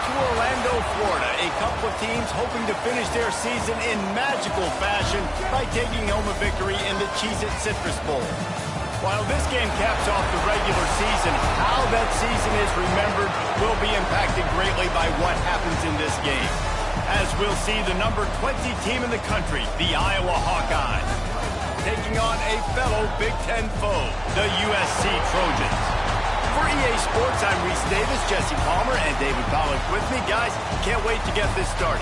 to Orlando, Florida. A couple of teams hoping to finish their season in magical fashion by taking home a victory in the Cheez Citrus Bowl. While this game caps off the regular season, how that season is remembered will be impacted greatly by what happens in this game. As we'll see the number 20 team in the country, the Iowa Hawkeyes, taking on a fellow Big Ten foe, the USC Trojans. For EA Sports, I'm Reese Davis, Jesse Palmer, and David Pollack with me. Guys, can't wait to get this started.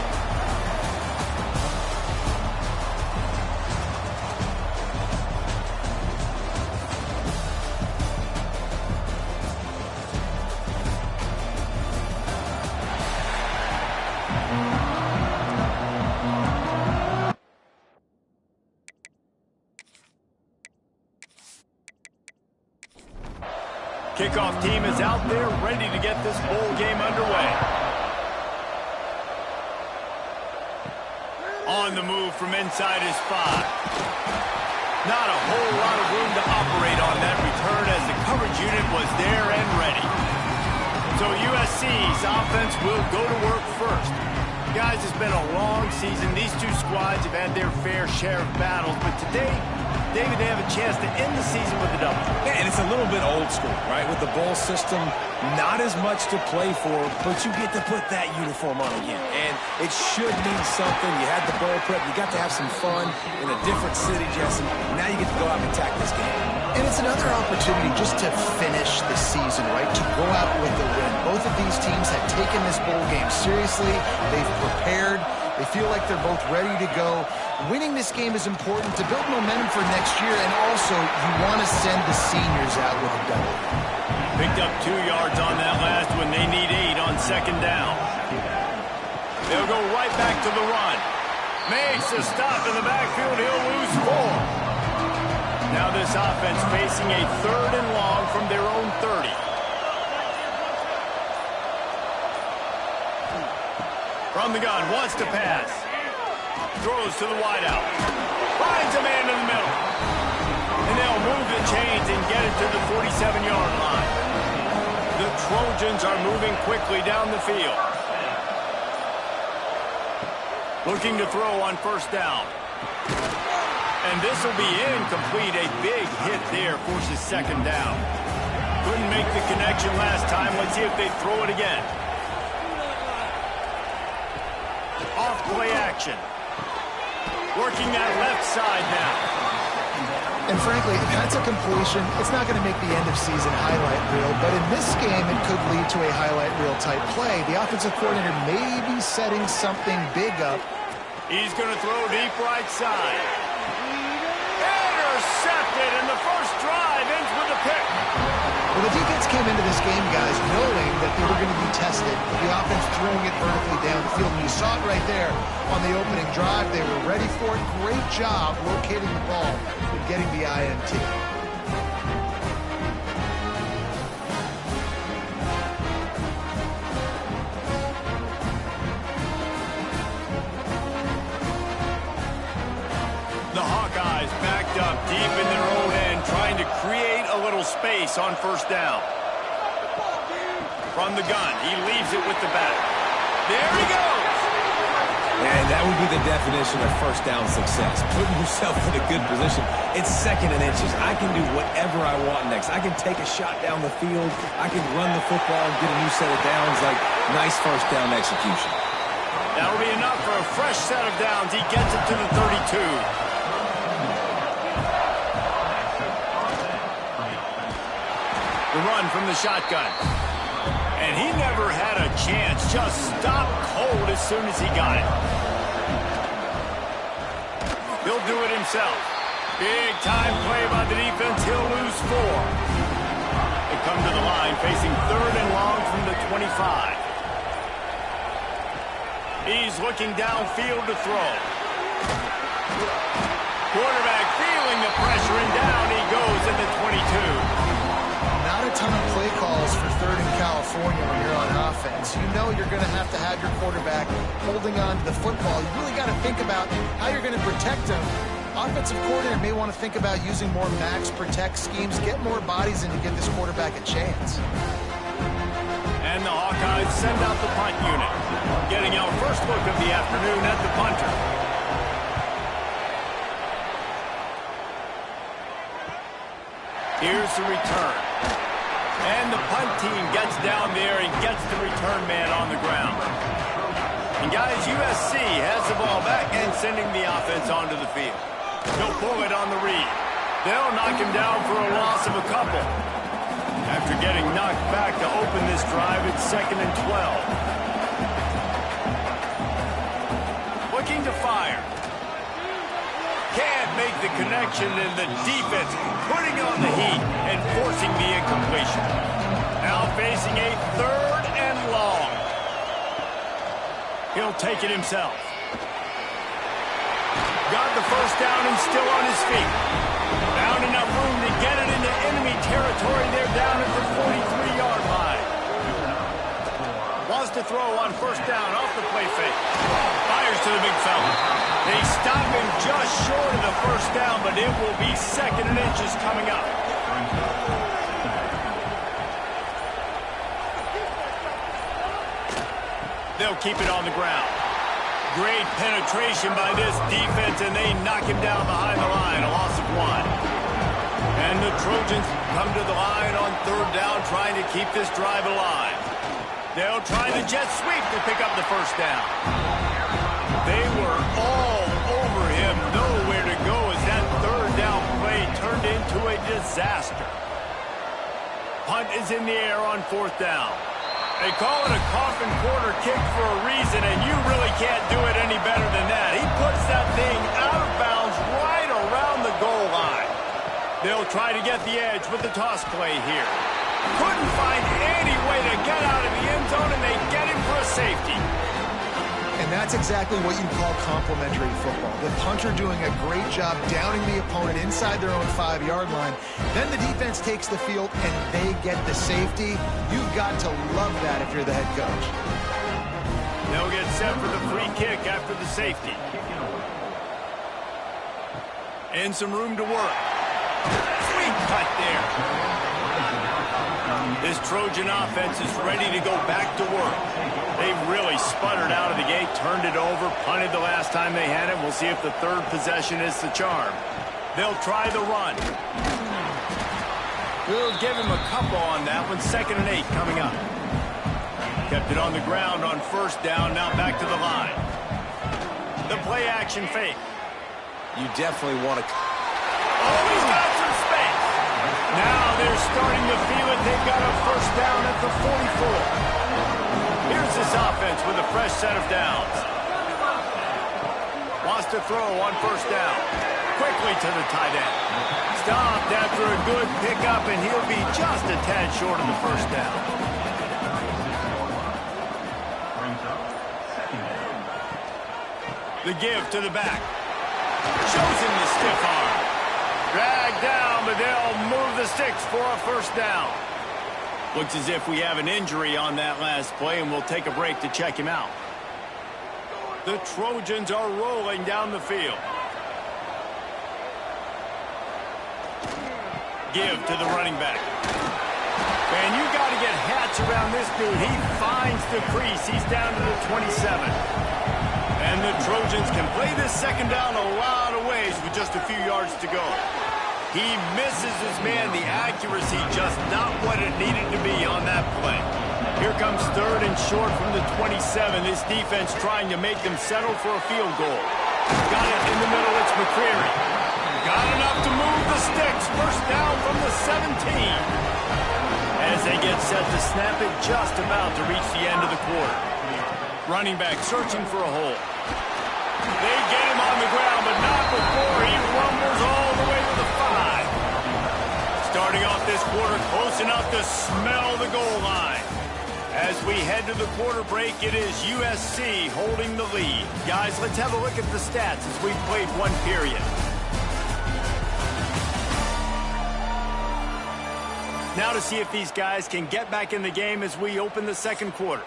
Kickoff team is out there ready to get this bowl game underway. On the move from inside his 5. Not a whole lot of room to operate on that return as the coverage unit was there and ready. So USC's offense will go to work first. Guys, it's been a long season. These two squads have had their fair share of battles, but today, David, they have a chance to end the season with a W. Yeah, and it's a little bit old school, right? With the bowl system, not as much to play for, but you get to put that uniform on again. And it should mean something. You had the bowl prep. You got to have some fun in a different city, Jesse. Now you get to go out and attack this game. And it's another opportunity just to finish the season, right? To go out with a win. Both of these teams have taken this bowl game seriously. They've prepared. They feel like they're both ready to go. Winning this game is important to build momentum for next year, and also you want to send the seniors out with a W. Picked up 2 yards on that last one. They need 8 on second down. They'll go right back to the run. Makes a stop in the backfield. He'll lose 4. Now this offense facing a 3rd and long from their own 30. From the gun, wants to pass. Throws to the wideout. Finds a man in the middle. And they'll move the chains and get it to the 47-yard line. The Trojans are moving quickly down the field. Looking to throw on first down. And this will be incomplete. A big hit there forces second down. Couldn't make the connection last time. Let's see if they throw it again. Off play action. Working that left side now. And frankly, if that's a completion, it's not going to make the end of season highlight reel, but in this game, it could lead to a highlight reel type play. The offensive coordinator may be setting something big up. He's going to throw deep right side. Intercepted, and the first drive ends with a pick. Well, the defense came into this game, guys, knowing that they were going to be tested. The offense throwing it vertically down the field. And you saw it right there on the opening drive. They were ready for it. Great job locating the ball and getting the INT. The Hawkeyes backed up deep in their own end, trying to create a little space on first down. From the gun, he leaves it with the back. There he goes! And that would be the definition of first down success. Putting yourself in a good position. It's 2nd and inches. I can do whatever I want next. I can take a shot down the field. I can run the football and get a new set of downs. Like, nice first down execution. That'll be enough for a fresh set of downs. He gets it to the 32. The run from the shotgun. And he never had a chance. Just stopped cold as soon as he got it. He'll do it himself. Big time play by the defense. He'll lose 4. They come to the line facing 3rd and long from the 25. He's looking downfield to throw. Quarterback feeling the pressure, and down he goes at the 22. Not a ton of play calls for 3rd in California when you're on offense. You know you're going to have your quarterback holding on to the football. You really got to think about how you're going to protect him. Offensive coordinator may want to think about using more max protect schemes, get more bodies in to give this quarterback a chance. And the Hawkeyes send out the punt unit. Getting our first look of the afternoon at the punter. Here's the return. And the punt team gets down there and gets the return man on the ground. And guys, USC has the ball back and sending the offense onto the field. They'll pull it on the read. They'll knock him down for a loss of a couple. After getting knocked back to open this drive, it's 2nd and 12. Looking to fire. Can't make the connection, and the defense putting on the heat and forcing the incompletion. Now facing a 3rd and long. He'll take it himself. Got the first down and still on his feet. Found enough room to get it into enemy territory. They're down at the 43-yard line. Wants to throw on first down off the play fake. Fires to the big fella. They stop him just short of the first down, but it will be 2nd and inches coming up. They'll keep it on the ground. Great penetration by this defense, and they knock him down behind the line. A loss of 1. And the Trojans come to the line on 3rd down, trying to keep this drive alive. They'll try the jet sweep to pick up the first down. They were all over him, nowhere to go as that 3rd down play turned into a disaster. Punt is in the air on 4th down. They call it a coffin corner kick for a reason, and you really can't do it any better than that. He puts that thing out of bounds right around the goal line. They'll try to get the edge with the toss play here. Couldn't find any way to get out of the end zone, and they get him for a safety. And that's exactly what you call complementary football. The punter doing a great job downing the opponent inside their own 5-yard line. Then the defense takes the field, and they get the safety. You've got to love that if you're the head coach. They'll get set for the free kick after the safety. And some room to work. Sweet cut there. This Trojan offense is ready to go back to work. They've really sputtered out of the gate, turned it over, punted the last time they had it. We'll see if the 3rd possession is the charm. They'll try the run. We'll give him a couple on that one. 2nd and 8 coming up. Kept it on the ground on 1st down. Now back to the line. The play action fake. You definitely want to... Oh, he's got some space. Now they're starting to feel it. They've got a first down at the 44. Here's this offense with a fresh set of downs. Wants to throw on 1st down. Quickly to the tight end. Stopped after a good pickup, and he'll be just a tad short of the first down. The give to the back. Shows him the stiff arm. Dragged down, but they'll move the sticks for a first down. Looks as if we have an injury on that last play, and we'll take a break to check him out. The Trojans are rolling down the field. Give to the running back. And you got to get hats around this dude. He finds the crease. He's down to the 27. And the Trojans can play this 2nd down a lot of ways with just a few yards to go. He misses his man. The accuracy just not what it needed to be on that play. Here comes 3rd and short from the 27. This defense trying to make them settle for a field goal. Got it in the middle. It's McCreary. Got enough to move the sticks. First down from the 17. As they get set to snap it, just about to reach the end of the quarter. Running back searching for a hole. They get him on the ground, but not before he rumbles all the way to the 5. Starting off this quarter close enough to smell the goal line. As we head to the quarter break, it is USC holding the lead. Guys, let's have a look at the stats as we've played one period. Now to see if these guys can get back in the game as we open the 2nd quarter.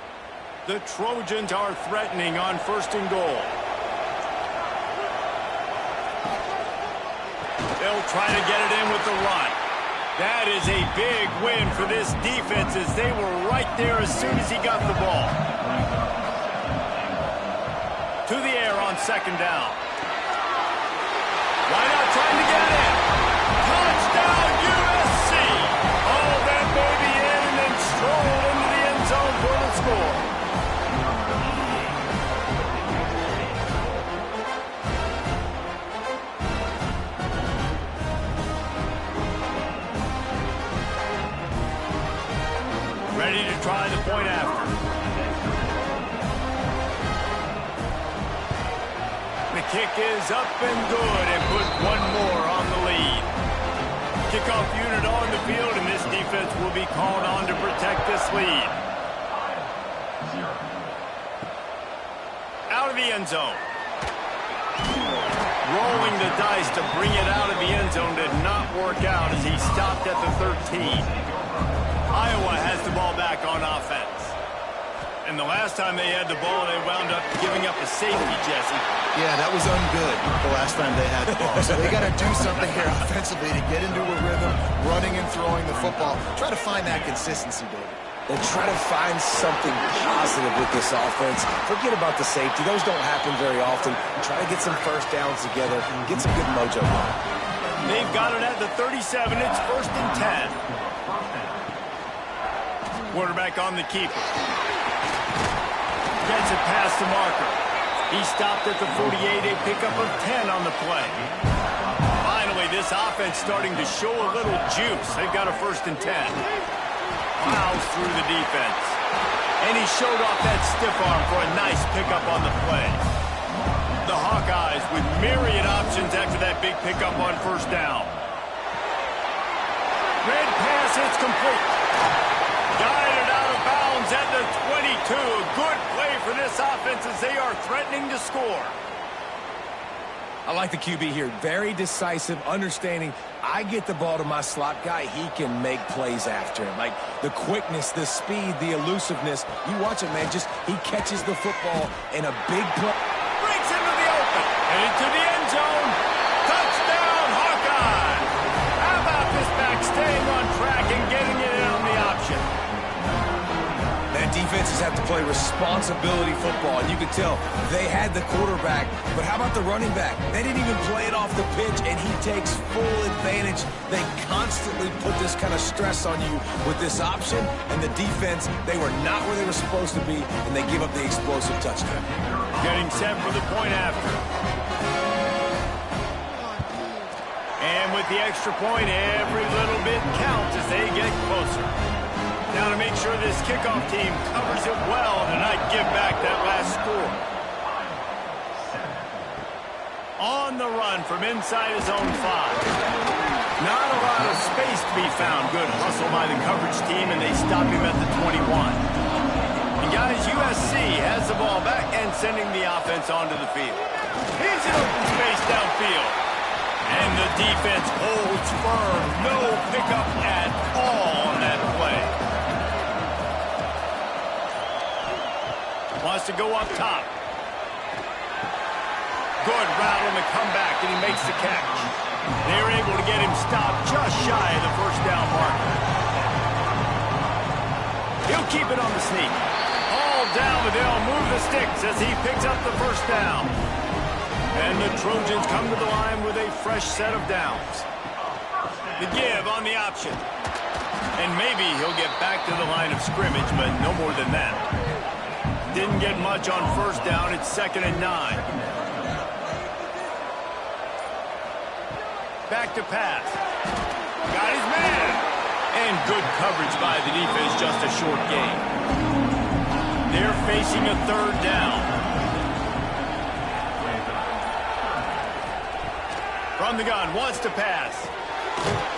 The Trojans are threatening on 1st and goal. They'll try to get it in with the run. That is a big win for this defense as they were right there as soon as he got the ball. To the air on second down. Why not trying to get it? Touchdown, USC! All that baby in and then strolled into the end zone for the score. Ready to try the point after. The kick is up and good and put one more on the lead. Kickoff unit on the field, and this defense will be called on to protect this lead. Out of the end zone. Rolling the dice to bring it out of the end zone did not work out as he stopped at the 13. Iowa has the ball back on offense. And the last time they had the ball, they wound up giving up a safety, Jesse. Yeah, that was ungood the last time they had the ball. So they got to do something here offensively to get into a rhythm, running and throwing the football. Try to find that consistency, David. And try to find something positive with this offense. Forget about the safety. Those don't happen very often. Try to get some first downs together and get some good mojo going. They've got it at the 37. It's 1st and 10. Quarterback on the keeper. Gets it past the marker. He stopped at the 48, a pickup of 10 on the play. Finally, this offense starting to show a little juice. They've got a 1st and 10. Plows through the defense. And he showed off that stiff arm for a nice pickup on the play. The Hawkeyes with myriad options after that big pickup on 1st down. Red pass, it's complete. Guided out of bounds at the 22. Good play for this offense as they are threatening to score. I like the QB here. Very decisive, understanding I get the ball to my slot guy, he can make plays after him. Like the quickness, the speed, the elusiveness. You watch it, man. Just he catches the football in a big play. Breaks into the open. And into the end zone. Touchdown, Hawkeye. How about this back staying on track and getting it in on the option? Man, defenses have to play responsibility football, and you can tell they had the quarterback, but how about the running back? They didn't even play it off the pitch, and he takes full advantage. They constantly put this kind of stress on you with this option, and the defense, they were not where they were supposed to be, and they give up the explosive touchdown. Getting set for the point after. And with the extra point, every little bit counts as they get closer. Now to make sure this kickoff team covers it well to not give back that last score. On the run from inside his own 5. Not a lot of space to be found. Good hustle by the coverage team, and they stop him at the 21. And guys, USC has the ball back and sending the offense onto the field. Here's an open space downfield. And the defense holds firm. No pickup at all on that play. Wants to go up top. Good route on the comeback, and he makes the catch. They're able to get him stopped just shy of the 1st down marker. He'll keep it on the sneak. All down, but they'll move the sticks as he picks up the 1st down. And the Trojans come to the line with a fresh set of downs. The give on the option. And maybe he'll get back to the line of scrimmage, but no more than that. Didn't get much on 1st down. It's 2nd and 9. Back to pass. Got his man. And good coverage by the defense, just a short gain. They're facing a 3rd down. From the gun, wants to pass.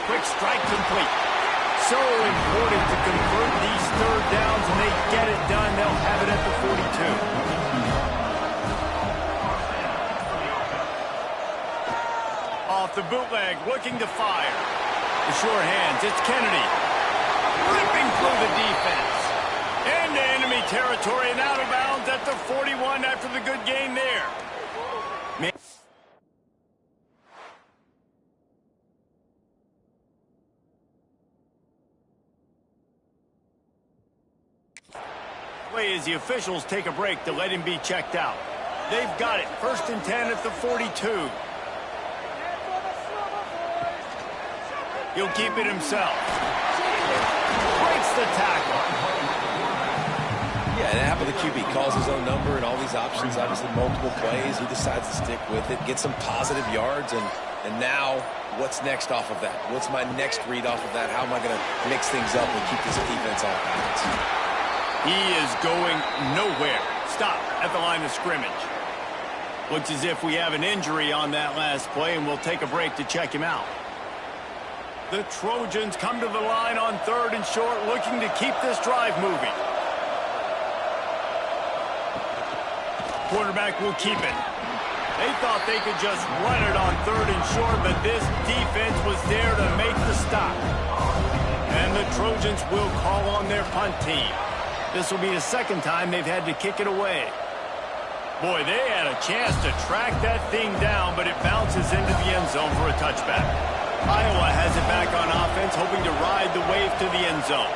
Quick strike complete. So important to convert these 3rd downs, and they get it done. They'll have it at the 42. Off the bootleg, looking to fire. The sure hands, it's Kennedy. Ripping through the defense. Into enemy territory and out of bounds at the 41 after the good gain there. as the officials take a break to let him be checked out. They've got it. 1st and 10 at the 42. He'll keep it himself. Breaks the tackle. Yeah, and half of the QB calls his own number and all these options, obviously multiple plays. He decides to stick with it, get some positive yards, and now what's next off of that? What's my next read off of that? How am I going to mix things up and keep this defense off balance? He is going nowhere. Stop at the line of scrimmage. Looks as if we have an injury on that last play, and we'll take a break to check him out. The Trojans come to the line on 3rd and short, looking to keep this drive moving. Quarterback will keep it. They thought they could just run it on 3rd and short, but this defense was there to make the stop. And the Trojans will call on their punt team. This will be the 2nd time they've had to kick it away. Boy, they had a chance to track that thing down, but it bounces into the end zone for a touchback. Iowa has it back on offense, hoping to ride the wave to the end zone.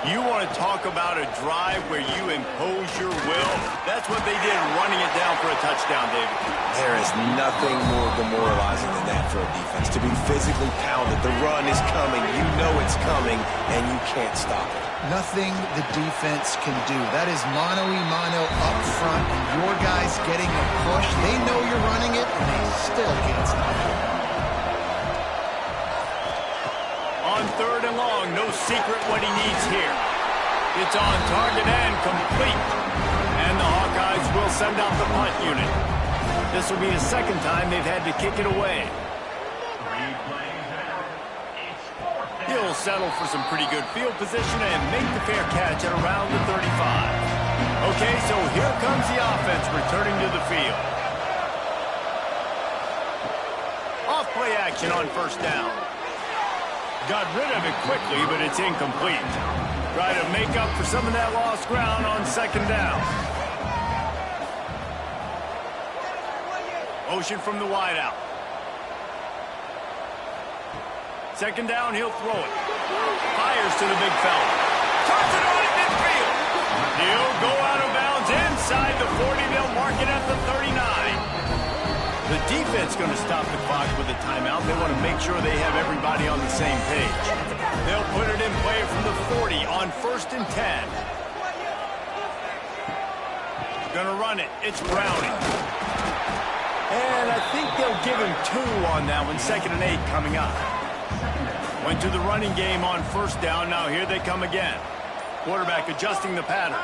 You want to talk about a drive where you impose your will? That's what they did, running it down for a touchdown, David. There is nothing more demoralizing than that for a defense. To be physically pounded, the run is coming, you know it's coming, and you can't stop it. Nothing the defense can do. That is mano-a-mano up front, and your guys getting a push. They know you're running it, and they still can't stop it. On 3rd and long, no secret what he needs here. It's on target and complete. And the Hawkeyes will send out the punt unit. This will be the 2nd time they've had to kick it away. He'll settle for some pretty good field position and make the fair catch at around the 35. Okay, so here comes the offense returning to the field. Off play action on 1st down. Got rid of it quickly, but it's incomplete. Try to make up for some of that lost ground on 2nd down. Motion from the wideout. 2nd down, he'll throw it. Fires to the big fella. Toss it on at midfield. He'll go out of bounds inside the 40. They'll mark it at the 39. The defense going to stop the clock with a timeout. They want to make sure they have everybody on the same page. They'll put it in play from the 40 on 1st and 10. Going to run it. It's Browning. And I think they'll give him 2 on that one. 2nd and 8 coming up. Went to the running game on 1st down. Now here they come again. Quarterback adjusting the pattern.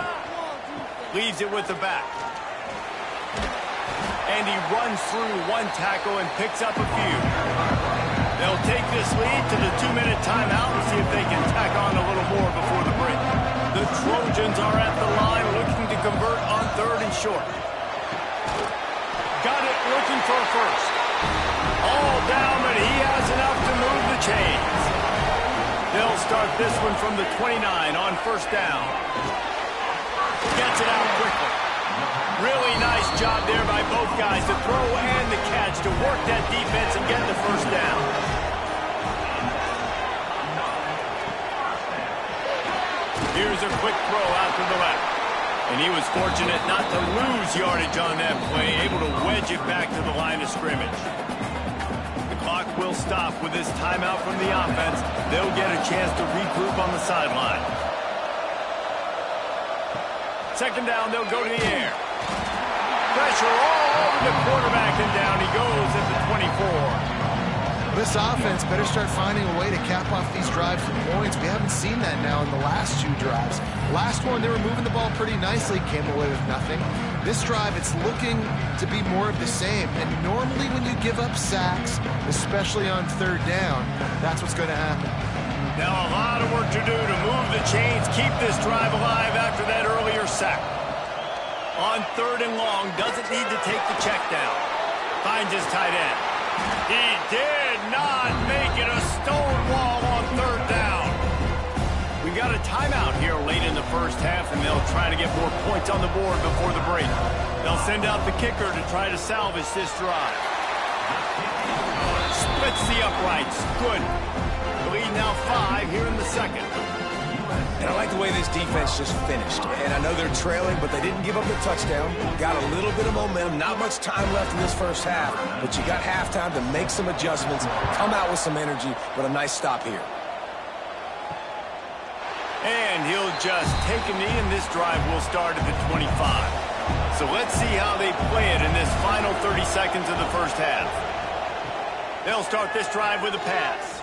Leaves it with the back. And he runs through 1 tackle and picks up a few. They'll take this lead to the 2-minute timeout and see if they can tack on a little more before the break. The Trojans are at the line looking to convert on 3rd and short. Got it, looking for a first. All down, but he has enough to move the chains. They'll start this one from the 29 on 1st down. Gets it out quickly. Really nice job there by both guys, the throw and the catch, to work that defense and get the 1st down. Here's a quick throw out to the left. And he was fortunate not to lose yardage on that play, able to wedge it back to the line of scrimmage. The clock will stop with this timeout from the offense. They'll get a chance to regroup on the sideline. 2nd down, they'll go to the air. Pressure all over the quarterback, and down he goes at the 24. This offense better start finding a way to cap off these drives with points. We haven't seen that now in the last 2 drives. Last one, they were moving the ball pretty nicely, came away with nothing. This drive, it's looking to be more of the same. And normally when you give up sacks, especially on 3rd down, that's what's going to happen. Now a lot of work to do to move the chains, keep this drive alive after that earlier sack. On 3rd and long, doesn't need to take the check down. Finds his tight end. He did not make it a stone wall on 3rd down. We got a timeout here late in the 1st half, and they'll try to get more points on the board before the break. They'll send out the kicker to try to salvage this drive. Splits the uprights. Good. The lead now 5 here in the 2nd. And I like the way this defense just finished. And I know they're trailing, but they didn't give up the touchdown. Got a little bit of momentum. Not much time left in this first half, but you got halftime to make some adjustments, come out with some energy, but a nice stop here. And he'll just take a knee, and this drive will start at the 25. So let's see how they play it in this final 30 seconds of the first half. They'll start this drive with a pass.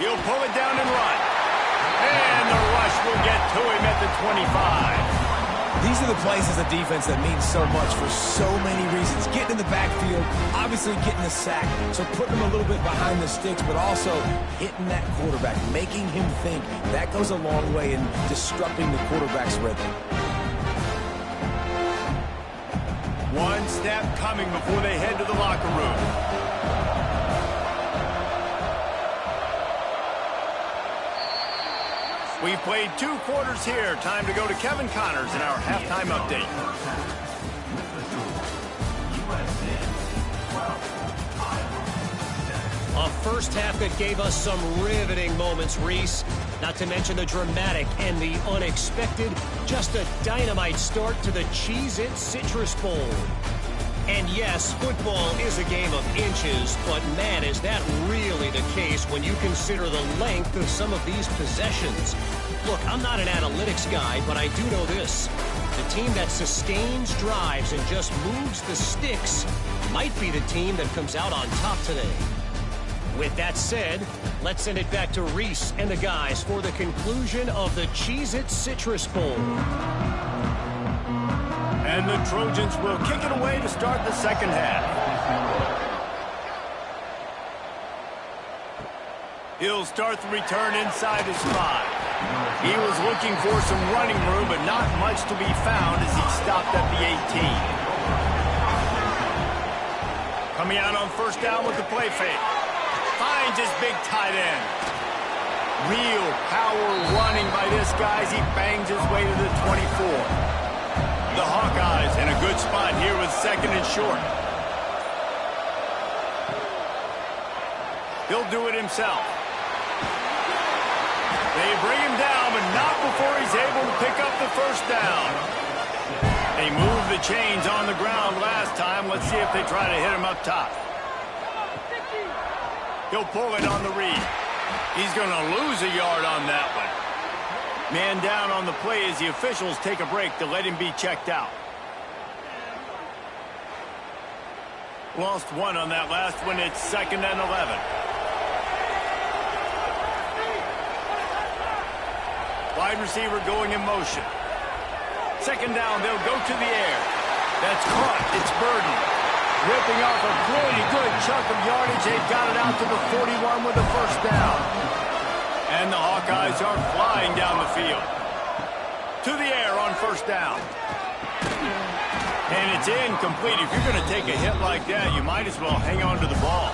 He'll pull it down and run. And the rush will get to him at the 25. These are the plays as a defense that mean so much for so many reasons. Getting in the backfield, obviously getting the sack, so putting him a little bit behind the sticks, but also hitting that quarterback, making him think. That goes a long way in disrupting the quarterback's rhythm. One snap coming before they head to the locker room. We've played 2 quarters here. Time to go to Kevin Connors in our halftime update. A first half that gave us some riveting moments, Reese. Not to mention the dramatic and the unexpected. Just a dynamite start to the Cheez-It Citrus Bowl. And yes, football is a game of inches, but man, is that really the case when you consider the length of some of these possessions. Look, I'm not an analytics guy, but I do know this. The team that sustains drives and just moves the sticks might be the team that comes out on top today. With that said, let's send it back to Reese and the guys for the conclusion of the Cheez-It Citrus Bowl. And the Trojans will kick it away to start the second half. He'll start the return inside his 5. He was looking for some running room, but not much to be found as he stopped at the 18. Coming out on first down with the play fake. Finds his big tight end. Real power running by this guy as he bangs his way to the 24. The Hawkeyes in a good spot here with second and short. He'll do it himself. They bring him down, but not before he's able to pick up the first down. They moved the chains on the ground last time. Let's see if they try to hit him up top. He'll pull it on the read. He's going to lose a yard on that one. Man down on the play as the officials take a break to let him be checked out. Lost 1 on that last one. It's 2nd and 11. Wide receiver going in motion. 2nd down, they'll go to the air. That's caught. It's Burden. Ripping off a pretty good chunk of yardage. They've got it out to the 41 with the first down. And the Hawkeyes are flying down the field. To the air on first down. And it's incomplete. If you're going to take a hit like that, you might as well hang on to the ball.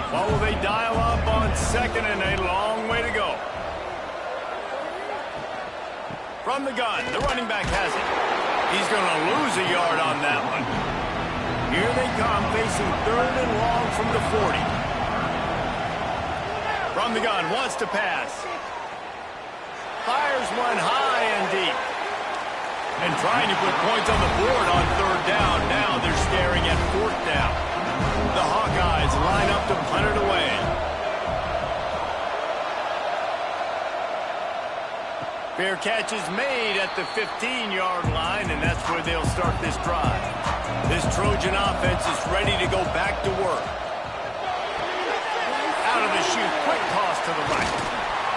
What will they dial up on 2nd and a long way to go? From the gun, the running back has it. He's going to lose a yard on that one. Here they come, facing 3rd and long from the 40. From the gun, wants to pass. Fires one high and deep. And trying to put points on the board on 3rd down. Now they're staring at 4th down. The Hawkeyes line up to punt it away. Fair catch is made at the 15-yard line, and that's where they'll start this drive. This Trojan offense is ready to go back to work. Out of the chute, quick toss to the right.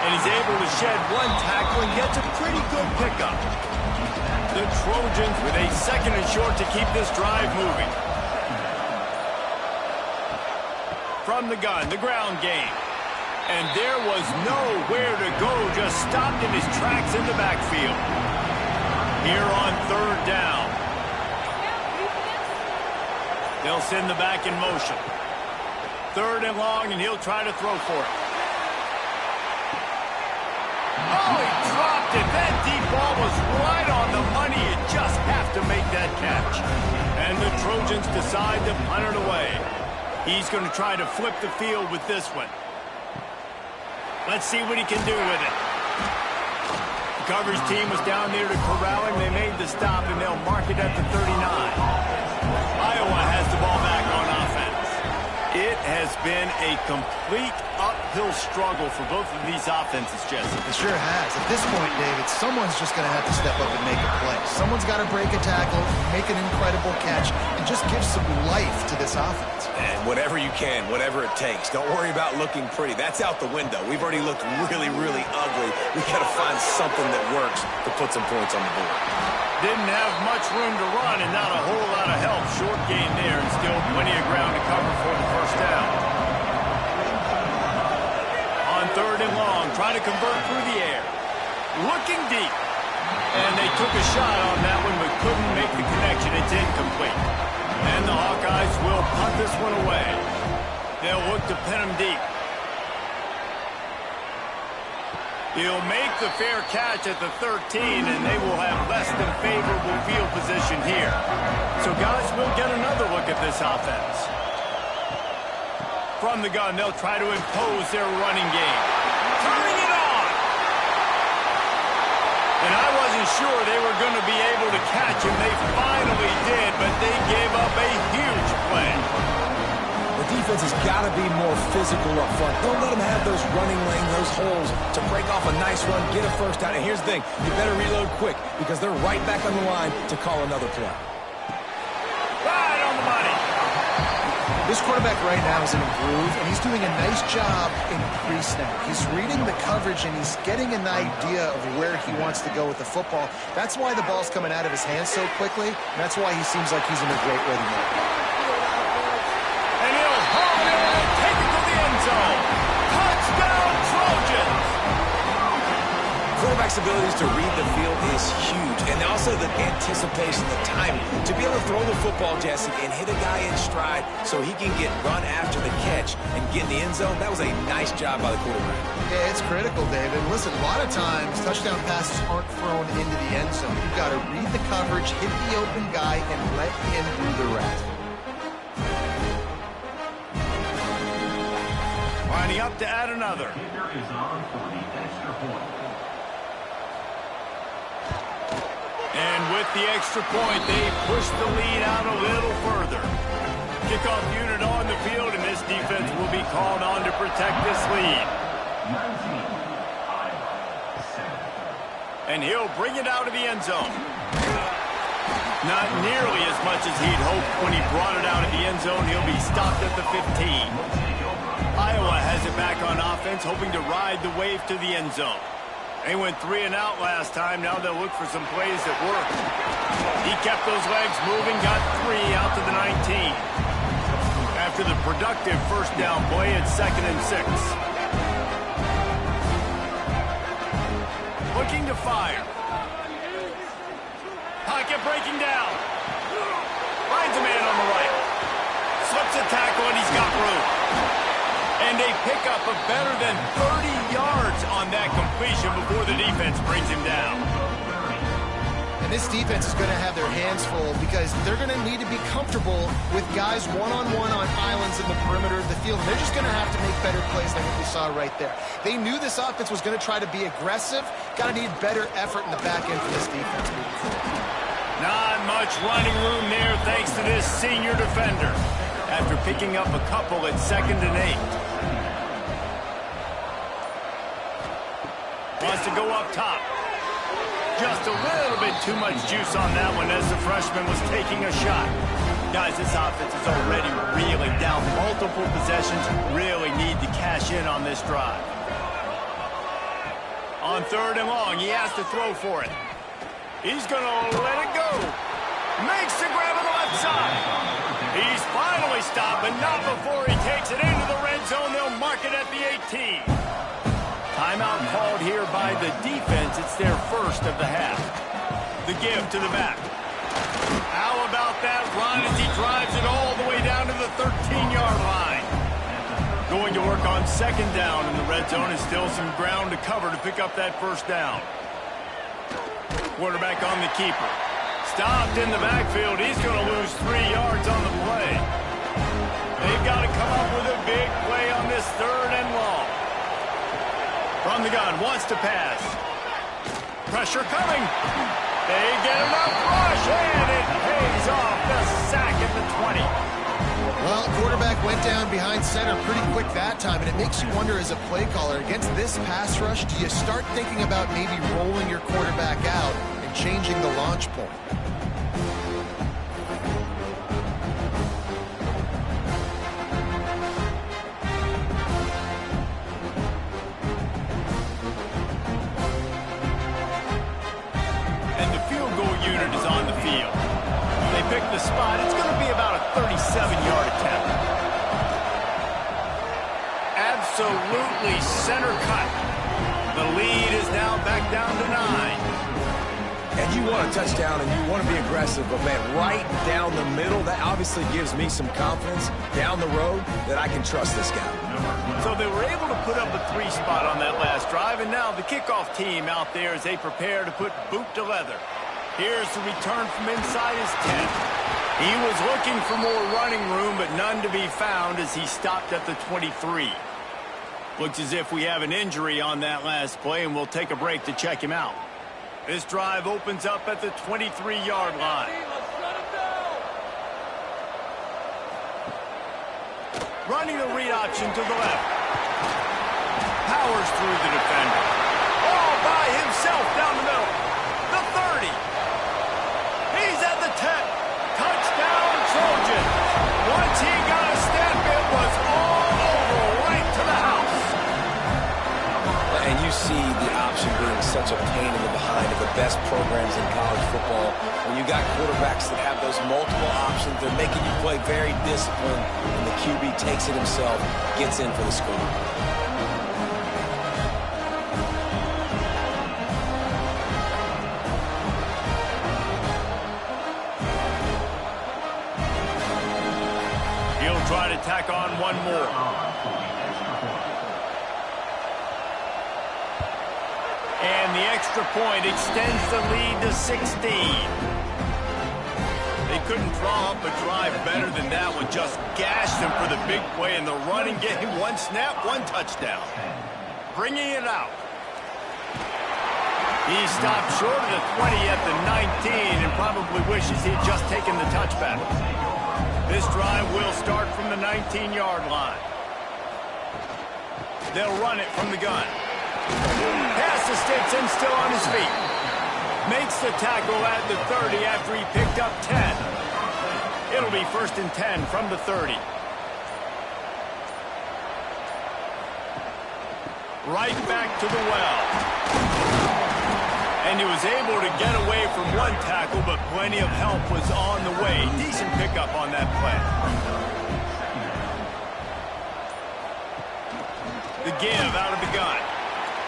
And he's able to shed one tackle and gets a pretty good pickup. The Trojans with a 2nd and short to keep this drive moving. From the gun, the ground game. And there was nowhere to go, just stopped in his tracks in the backfield. Here on 3rd down. They'll send the back in motion. 3rd and long, and he'll try to throw for it. Oh, he dropped it. That deep ball was right on the money. You just have to make that catch. And the Trojans decide to punt it away. He's going to try to flip the field with this one. Let's see what he can do with it. The coverage team was down there to corral him. They made the stop, and they'll mark it at the 39. Iowa has the ball back on offense. It has been a complete uphill struggle for both of these offenses, Jesse. It sure has. At this point, David, someone's just going to have to step up and make a play. Someone's got to break a tackle, make an incredible catch, and just give some life to this offense. And whatever you can, whatever it takes. Don't worry about looking pretty. That's out the window. We've already looked really, really ugly. We've got to find something that works to put some points on the board. Didn't have much room to run and not a whole lot of help. Short gain there and still plenty of ground to cover for the first down. On 3rd and long, trying to convert through the air. Looking deep. And they took a shot on that one but couldn't make the connection. It's incomplete. And the Hawkeyes will punt this one away. They'll look to pin him deep. He'll make the fair catch at the 13, and they will have less than favorable field position here. So, guys, we'll get another look at this offense. From the gun, they'll try to impose their running game. Turning it on! And I wasn't sure they were going to be able to catch him. They finally did, but they gave up a huge play. The defense has got to be more physical up front. Don't let them have those running lanes, those holes to break off a nice run, get a first down. And here's the thing, you better reload quick because they're right back on the line to call another play. Right on the money. This quarterback right now is in a groove, and he's doing a nice job in pre-snap. He's reading the coverage, and he's getting an idea of where he wants to go with the football. That's why the ball's coming out of his hands so quickly, and that's why he seems like he's in a great ready mode. And he'll haul it and take it to the end zone. Touchdown, Trojans! Quarterback's abilities to read the field is huge, and also the anticipation, the timing. To be able to throw the football, Jesse, and hit a guy in stride so he can get run after the catch and get in the end zone, that was a nice job by the quarterback. Yeah, it's critical, David. Listen, a lot of times touchdown passes aren't thrown into the end zone. You've got to read the coverage, hit the open guy, and let him do the rest. Lining up to add another. And with the extra point, they push the lead out a little further. Kickoff unit on the field, and this defense will be called on to protect this lead. And he'll bring it out of the end zone. Not nearly as much as he'd hoped when he brought it out of the end zone. He'll be stopped at the 15. Iowa has it back on offense, hoping to ride the wave to the end zone. They went 3 and out last time. Now they'll look for some plays that work. He kept those legs moving, got 3 out to the 19. After the productive first down play, it's 2nd and 6. Looking to fire. Pocket breaking down. Finds a man on the right. Slips a tackle, and he's got room. And they pick up a better than 30 yards on that completion before the defense brings him down. And this defense is going to have their hands full because they're going to need to be comfortable with guys one-on-one on islands in the perimeter of the field. And they're just going to have to make better plays than what we saw right there. They knew this offense was going to try to be aggressive. Got to need better effort in the back end for this defense moving forward. Not much running room there thanks to this senior defender. After picking up a couple at 2nd and 8. Wants to go up top. Just a little bit too much juice on that one as the freshman was taking a shot. Guys, this offense is already reeling down multiple possessions. Really need to cash in on this drive. On 3rd and long, he has to throw for it. He's going to let it go. Makes the grab on the left side. He's finally stopped, but not before he takes it into the red zone. They'll mark it at the 18. Timeout called here by the defense. It's their first of the half. The give to the back. How about that run as he drives it all the way down to the 13-yard line? Going to work on 2nd down in the red zone, and still some ground to cover to pick up that first down. Quarterback on the keeper. Stopped in the backfield. He's going to lose 3 yards on the play. They've got to come up with a big play on this 3rd and long. From the gun, wants to pass. Pressure coming. They get enough rush, and it pays off. The sack at the 20. Well, quarterback went down behind center pretty quick that time, and it makes you wonder as a play caller, against this pass rush, do you start thinking about maybe rolling your quarterback out and changing the launch point? And the field goal unit is on the field. They pick the spot. It's going to be about a 37-yard attempt. Absolutely center cut. The lead is now back down to 9. And you want a touchdown and you want to be aggressive, but man, right down the middle, that obviously gives me some confidence down the road that I can trust this guy. So they were able to put up a 3 spot on that last drive, and now the kickoff team out there as they prepare to put boot to leather. Here's the return from inside his 10. He was looking for more running room, but none to be found as he stopped at the 23. Looks as if we have an injury on that last play, and we'll take a break to check him out. This drive opens up at the 23-yard line. Running the read option to the left. Powers through the defender. All by himself down the middle. The 30. He's at the 10. Touchdown, Trojans. Once he got a step, it was all over, right to the house. And you see the option being such a pain in the behind of the best programs in college football. When you got quarterbacks that have those multiple options, they're making you play very disciplined, and the QB takes it himself, gets in for the score. He'll try to tack on one more. And the extra point extends the lead to 16. They couldn't draw up a drive better than that one. Just gashed him for the big play in the running game. One snap, one touchdown. Bringing it out. He stopped short of the 20 at the 19 and probably wishes he had just taken the touchback. This drive will start from the 19-yard line. They'll run it from the gun. Pass to Stinson, still on his feet. Makes the tackle at the 30 after he picked up 10. It'll be 1st and 10 from the 30. Right back to the well. And he was able to get away from one tackle, but plenty of help was on the way. Decent pickup on that play. The give out of the gun.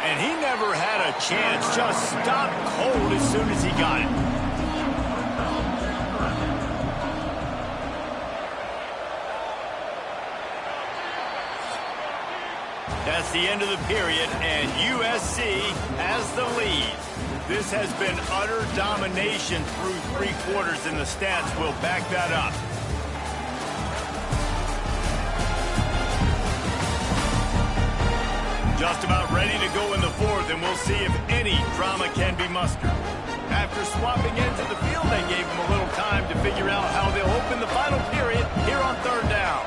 And he never had a chance. Just stopped cold as soon as he got it. That's the end of the period, and USC has the lead. This has been utter domination through 3 quarters, and the stats will back that up. Just about ready to go in the 4th, and we'll see if any drama can be mustered. After swapping ends of the field, they gave him a little time to figure out how they'll open the final period here on 3rd down.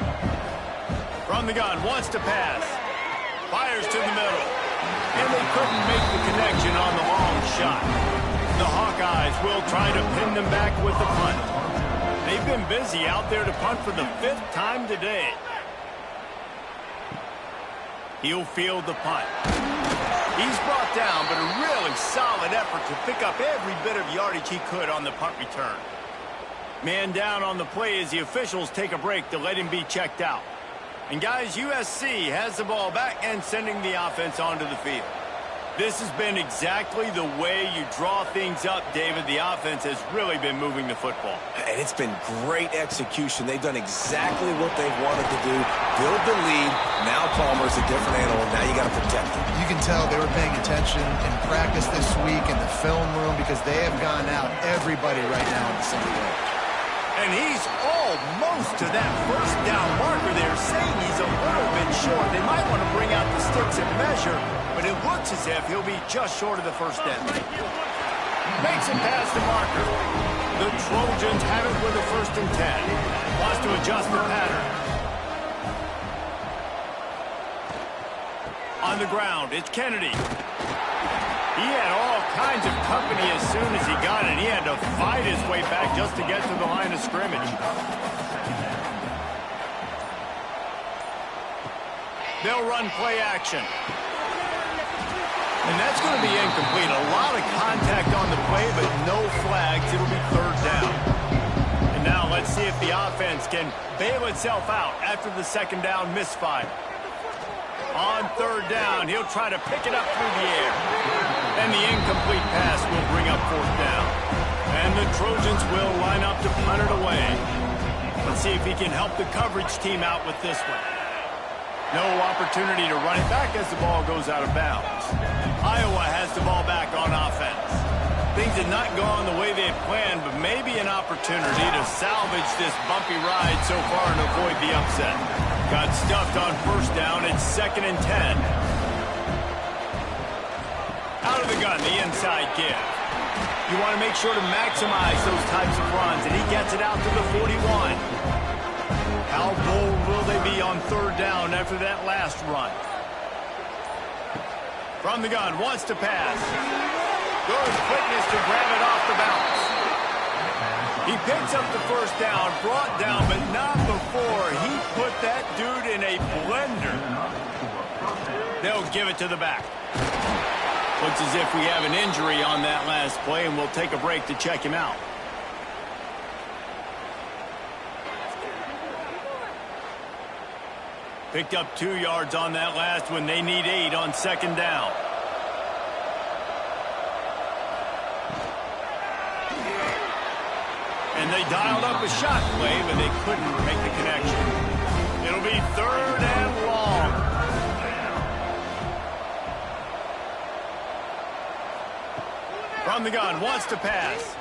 From the gun, wants to pass. Fires to the middle. And they couldn't make the connection on the long shot. The Hawkeyes will try to pin them back with the punt. They've been busy out there to punt for the 5th time today. He'll field the punt. He's brought down, but a really solid effort to pick up every bit of yardage he could on the punt return. Man down on the play as the officials take a break to let him be checked out. And guys, USC has the ball back and sending the offense onto the field. This has been exactly the way you draw things up, David. The offense has really been moving the football. And it's been great execution. They've done exactly what they've wanted to do. Build the lead. Now Palmer's a different animal. Now you got to protect him. You can tell they were paying attention in practice this week in the film room because they have gone out everybody right now in the same way. And he's almost to that 1st down marker there, saying he's a little bit short. They might want to bring out the sticks and measure, but but it looks as if he'll be just short of the first down. Makes it past the marker. The Trojans have it with a 1st and 10. Wants to adjust the pattern. On the ground, it's Kennedy. He had all kinds of company as soon as he got it. He had to fight his way back just to get to the line of scrimmage. They'll run play action. And that's going to be incomplete. A lot of contact on the play, but no flags. It'll be 3rd down. And now let's see if the offense can bail itself out after the 2nd down misfire. On 3rd down, he'll try to pick it up through the air. And the incomplete pass will bring up 4th down. And the Trojans will line up to punt it away. Let's see if he can help the coverage team out with this one. No opportunity to run it back as the ball goes out of bounds. Iowa has the ball back on offense. Things had not gone the way they had planned, but maybe an opportunity to salvage this bumpy ride so far and avoid the upset. Got stuffed on 1st down. It's 2nd and 10. Out of the gun, the inside give. You want to make sure to maximize those types of runs, and he gets it out to the 41. How bold will they be on 3rd down after that last run? From the gun, wants to pass. Good quickness to grab it off the bounce. He picks up the 1st down, brought down, but not before he put that dude in a blender. They'll give it to the back. Looks as if we have an injury on that last play, and we'll take a break to check him out. Picked up 2 yards on that last one. They need 8 on 2nd down. And they dialed up a shot play, but they couldn't make the connection. It'll be 3rd and long. From the gun, wants to pass.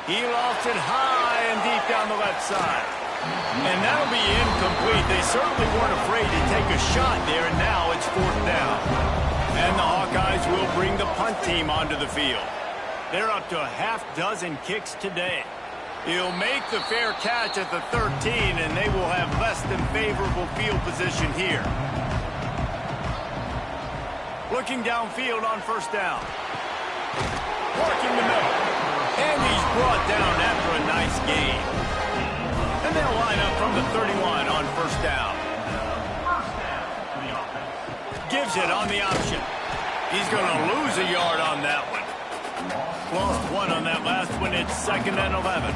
He lost it high and deep down the left side. And that'll be incomplete. They certainly weren't afraid to take a shot there, and now it's 4th down. And the Hawkeyes will bring the punt team onto the field. They're up to a half-dozen kicks today. He'll make the fair catch at the 13, and they will have less than favorable field position here. Looking downfield on 1st down. Working the middle. And he's brought down after a nice gain. And they'll line up from the 31 on 1st down. Gives it on the option. He's going to lose a yard on that one. Lost 1 on that last one. It's 2nd and 11.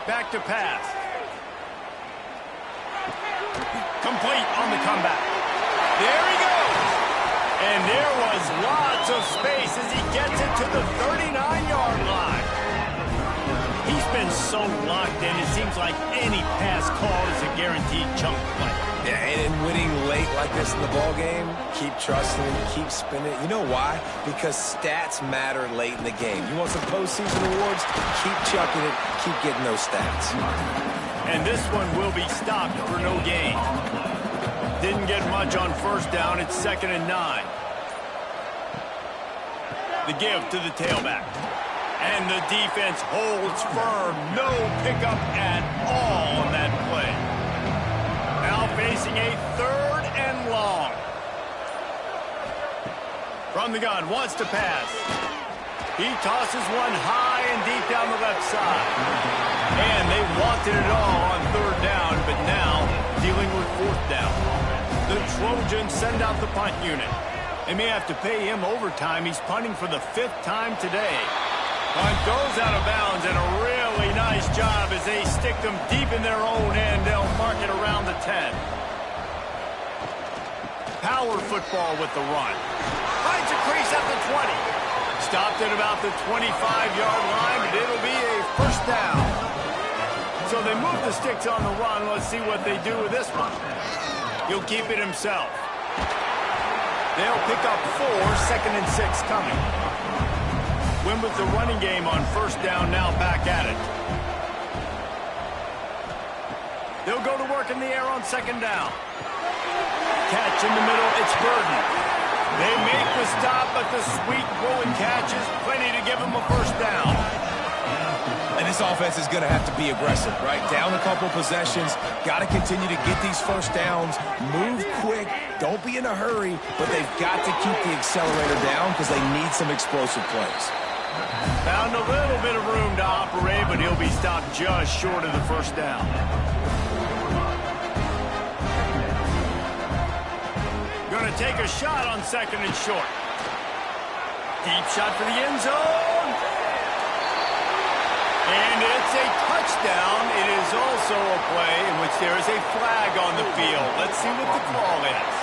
Back to pass. Complete on the comeback. There he goes. And there was lots of space as he gets it to the 39-yard line. He's been so locked in, it seems like any pass call is a guaranteed chunk play. Yeah, and winning late like this in the ball game, keep trusting him, keep spinning. You know why? Because stats matter late in the game. You want some postseason awards? Keep chucking it, keep getting those stats. And this one will be stopped for no gain. Didn't get much on 1st down. It's 2nd and 9. The give to the tailback. And the defense holds firm. No pickup at all on that play. Now facing a 3rd and long. From the gun, wants to pass. He tosses one high and deep down the left side. And they wanted it all on 3rd down, but now dealing with 4th down. The Trojans send out the punt unit. They may have to pay him overtime. He's punting for the 5th time today. Punt goes out of bounds, and a really nice job as they stick them deep in their own end. They'll mark it around the 10. Power football with the run. Finds a crease at the 20. Stopped at about the 25-yard line, but it'll be a 1st down. So they move the sticks on the run. Let's see what they do with this one. He'll keep it himself. They'll pick up 4, 2nd and 6 coming. Win with the running game on 1st down, now back at it. They'll go to work in the air on second down. Catch in the middle, it's Burden. They make the stop, but the sweet rolling catch is plenty to give them a first down. And this offense is going to have to be aggressive, right? Down a couple possessions, got to continue to get these first downs, move quick, don't be in a hurry, but they've got to keep the accelerator down because they need some explosive plays. Found a little bit of room to operate, but he'll be stopped just short of the first down. Going to take a shot on second and short. Deep shot for the end zone. And it's a touchdown. It is also a play in which there is a flag on the field. Let's see what the call is.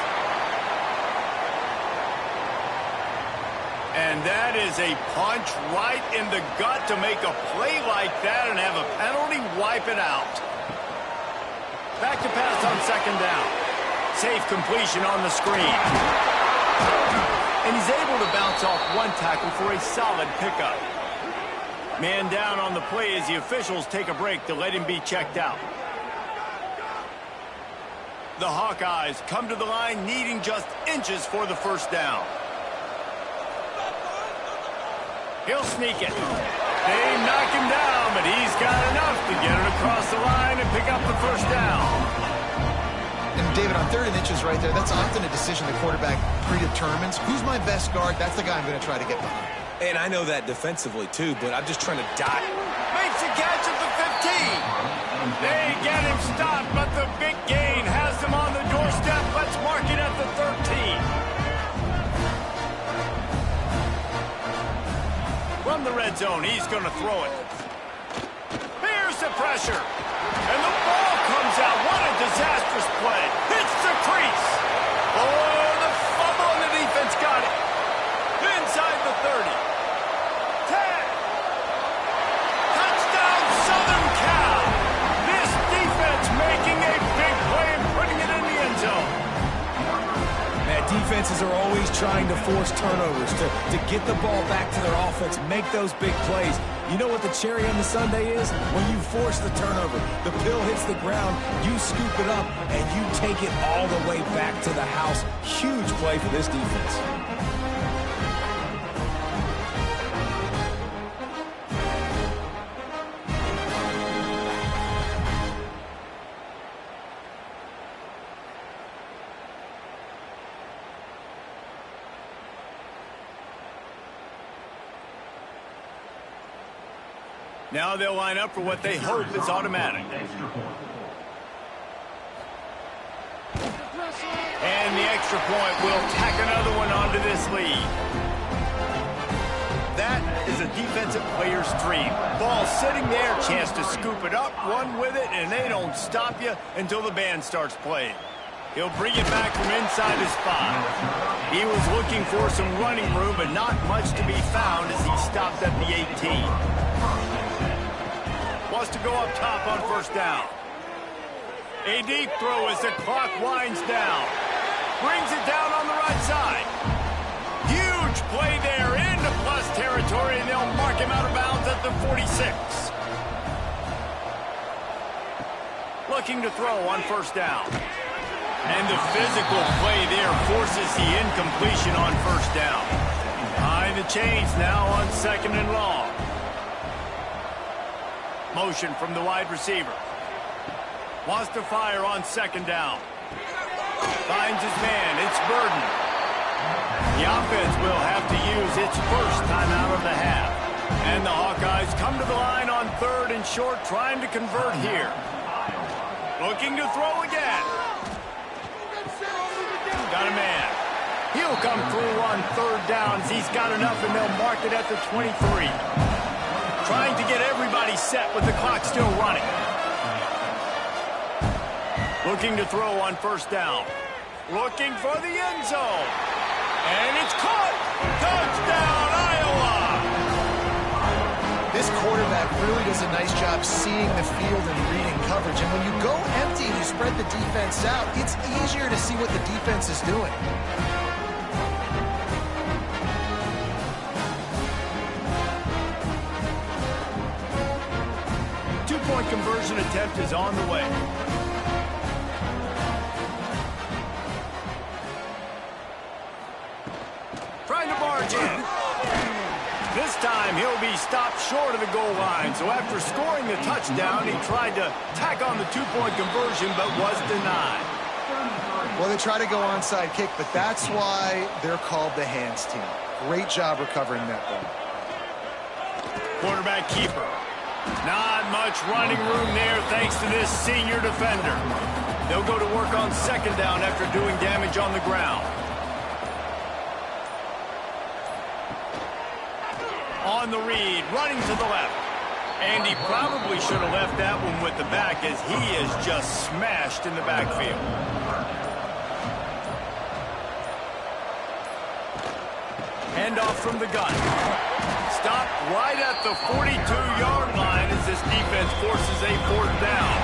And that is a punch right in the gut to make a play like that and have a penalty wipe it out. Back to pass on second down. Safe completion on the screen. And he's able to bounce off one tackle for a solid pickup. Man down on the play as the officials take a break to let him be checked out. The Hawkeyes come to the line needing just inches for the first down. He'll sneak it. They knock him down, but he's got enough to get it across the line and pick up the first down. And David, on third and inches right there, that's often a decision the quarterback predetermines. Who's my best guard? That's the guy I'm going to try to get behind. And I know that defensively, too, but I'm just trying to dot. Makes a catch at the 15. They get him stopped, but the big gain has them on the doorstep. Let's mark it at the 13. From the red zone, he's going to throw it. Here's the pressure. And the ball comes out. What a disastrous play. Hits the crease. Oh, the fumble and the defense got it. Inside the 30. 10. Touchdown, Southern Cal. This defense making a big play and putting it in the end zone. Man, defenses are always trying to force turnovers to get the ball back to their offense, make those big plays. You know what the cherry on the sundae is? When you force the turnover, the pill hits the ground, you scoop it up, and you take it all the way back to the house. Huge play for this defense. Now they'll line up for what they hope is automatic. And the extra point will tack another one onto this lead. That is a defensive player's dream. Ball sitting there, chance to scoop it up, run with it, and they don't stop you until the band starts playing. He'll bring it back from inside his 5. He was looking for some running room, but not much to be found as he stopped at the 18. Wants to go up top on first down. A deep throw as the clock winds down. Brings it down on the right side. Huge play there into plus territory, and they'll mark him out of bounds at the 46. Looking to throw on first down. And the physical play there forces the incompletion on first down. Behind the chains now on second and long. Motion from the wide receiver. Wants to fire on second down. Finds his man. It's Burden. The offense will have to use its first timeout of the half. And the Hawkeyes come to the line on third and short, trying to convert here. Looking to throw again. Got a man. He'll come through on third downs. He's got enough, and they'll mark it at the 23. Trying to get everybody set with the clock still running. Looking to throw on first down. Looking for the end zone. And it's caught. Touchdown, Iowa! This quarterback really does a nice job seeing the field and reading coverage. And when you go empty and you spread the defense out, it's easier to see what the defense is doing. Two-point conversion attempt is on the way. This time, he'll be stopped short of the goal line. So after scoring the touchdown, he tried to tack on the two-point conversion, but was denied. Well, they try to go onside kick, but that's why they're called the hands team. Great job recovering that ball. Quarterback keeper. Not much running room there thanks to this senior defender. They'll go to work on second down after doing damage on the ground. On the read, running to the left. And he probably should have left that one with the back as he is just smashed in the backfield. Handoff from the gun. Stopped right at the 42-yard line as this defense forces a fourth down.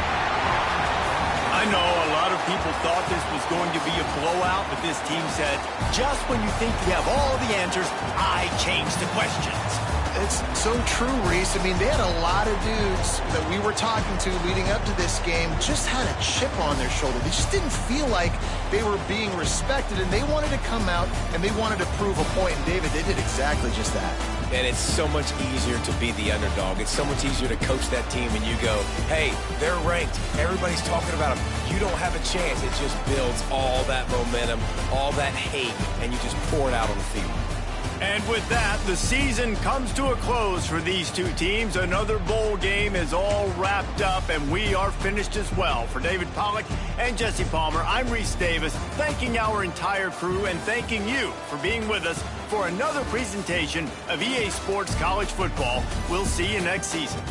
I know a lot of people thought this was going to be a blowout, but this team said, just when you think you have all the answers, I change the questions. It's so true, Reese. I mean, they had a lot of dudes that we were talking to leading up to this game just had a chip on their shoulder. They just didn't feel like they were being respected, and they wanted to come out and they wanted to prove a point. And, David, they did exactly just that. And it's so much easier to be the underdog. It's so much easier to coach that team and you go, hey, they're ranked. Everybody's talking about them. You don't have a chance. It just builds all that momentum, all that hate, and you just pour it out on the field. And with that, the season comes to a close for these two teams. Another bowl game is all wrapped up, and we are finished as well. For David Pollack and Jesse Palmer, I'm Reese Davis, thanking our entire crew and thanking you for being with us for another presentation of EA Sports College Football. We'll see you next season.